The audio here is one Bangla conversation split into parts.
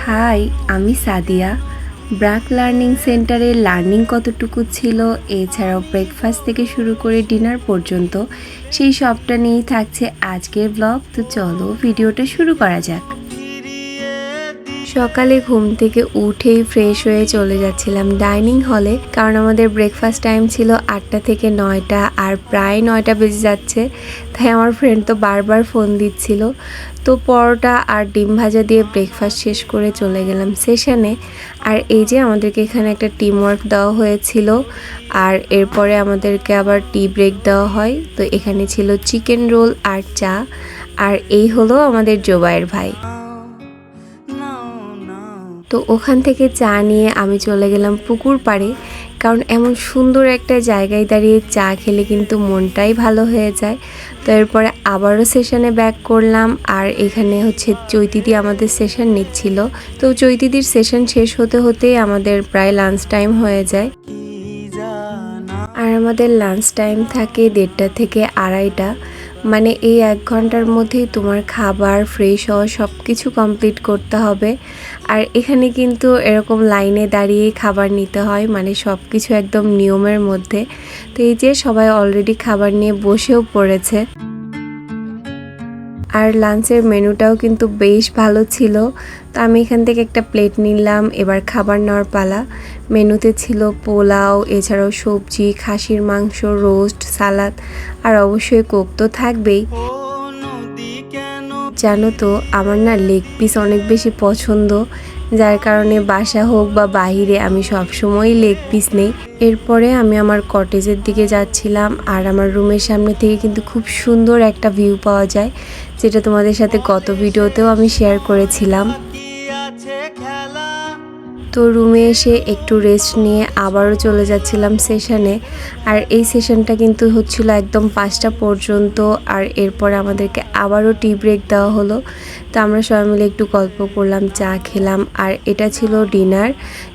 হাই, আমি সাদিয়া। ব্র্যাক লার্নিং সেন্টারে লার্নিং কতটুকু ছিল, এছাড়াও ব্রেকফাস্ট থেকে শুরু করে ডিনার পর্যন্ত সেই সবটা নিয়েই থাকছে আজকের ব্লগ। তো চলো ভিডিওটা শুরু করা যাক। সকালে ঘুম থেকে উঠেই ফ্রেশ হয়ে চলে যাচ্ছিলাম ডাইনিং হলে, কারণ আমাদের ব্রেকফাস্ট টাইম ছিল 8টা থেকে 9টা, আর প্রায় 9টা বেজে যাচ্ছে। তাই আমার ফ্রেন্ড তো বারবার ফোন দিচ্ছিল। তো পরোটা আর ডিম ভাজা দিয়ে ব্রেকফাস্ট শেষ করে চলে গেলাম সেশনে। আর এই যে আমাদেরকে এখানে একটা টিম ওয়ার্ক দেওয়া হয়েছিল, আর এরপরে আমাদেরকে আবার টি ব্রেক দেওয়া হয়। তো এখানে ছিল চিকেন রোল আর চা, আর এই হলো আমাদের জোবাইয়ের ভাই। তো ওখান থেকে চা নিয়ে আমি চলে গেলাম পুকুর পাড়ে, কারণ এমন সুন্দর একটা জায়গায় দাঁড়িয়ে চা খেলে কিন্তু মনটাই ভালো হয়ে যায়। তো এরপরে আবারও সেশনে ব্যাক করলাম, আর এখানে হচ্ছে চৈতিদি আমাদের সেশন নিচ্ছিল। তো চৈতিদির সেশন শেষ হতে হতেই আমাদের প্রায় লাঞ্চ টাইম হয়ে যায়, আর আমাদের লাঞ্চ টাইম থাকে 1:30 থেকে 2:30। মানে এই 1 ঘন্টার মধ্যেই তোমার খাবার ফ্রেশ হওয়া সব কিছু কমপ্লিট করতে হবে। আর এখানে কিন্তু এরকম লাইনে দাঁড়িয়ে খাবার নিতে হয়, মানে সব কিছু একদম নিয়মের মধ্যে। তো এই যে সবাই অলরেডি খাবার নিয়ে বসেও পড়েছে, আর লাঞ্চের মেনুটাও কিন্তু বেশ ভালো ছিল। তো আমি এখান থেকে একটা প্লেট নিলাম, এবার খাবার নেওয়ার পালা। মেনুতে ছিল পোলাও, এছাড়াও সবজি, খাসির মাংস, রোস্ট, সালাদ, আর অবশ্যই কোক তো থাকবেই। জানো তো আমার না লেগ পিস অনেক বেশি পছন্দ, যার কারণে বাসা হোক বা বাহিরে আমি সবসময় লেগ পিস নেই। এরপরে আমি আমার কটেজের দিকে যাচ্ছিলাম, আর আমার রুমের সামনে থেকে কিন্তু খুব সুন্দর একটা ভিউ পাওয়া যায়, যেটা তোমাদের সাথে গত ভিডিওতেও আমি শেয়ার করেছিলাম। তো রুমে এসে একটু রেস্ট নিয়ে আবারও চলে যাচ্ছিলাম সেশনে। আর এই সেশনটা কিন্তু হচ্ছিল একদম 5টা পর্যন্ত, আর এরপরে আমাদেরকে আবারও টি ব্রেক দেওয়া হলো। তো আমরা সবাই মিলে একটু গল্প করলাম, চা খেলাম, আর এটা ছিল ডিনার।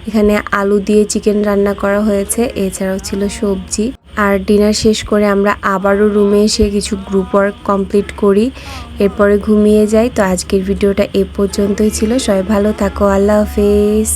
এখানে আলু দিয়ে চিকেন রান্না করা হয়েছে, এছাড়াও ছিল সবজি। আর ডিনার শেষ করে আমরা আবারও রুমে এসে কিছু গ্রুপ ওয়ার্ক কমপ্লিট করি, এরপরে ঘুমিয়ে যাই। তো আজকের ভিডিওটা এ পর্যন্তই ছিল। সবাই ভালো থাকো, আল্লাহ হাফেজ।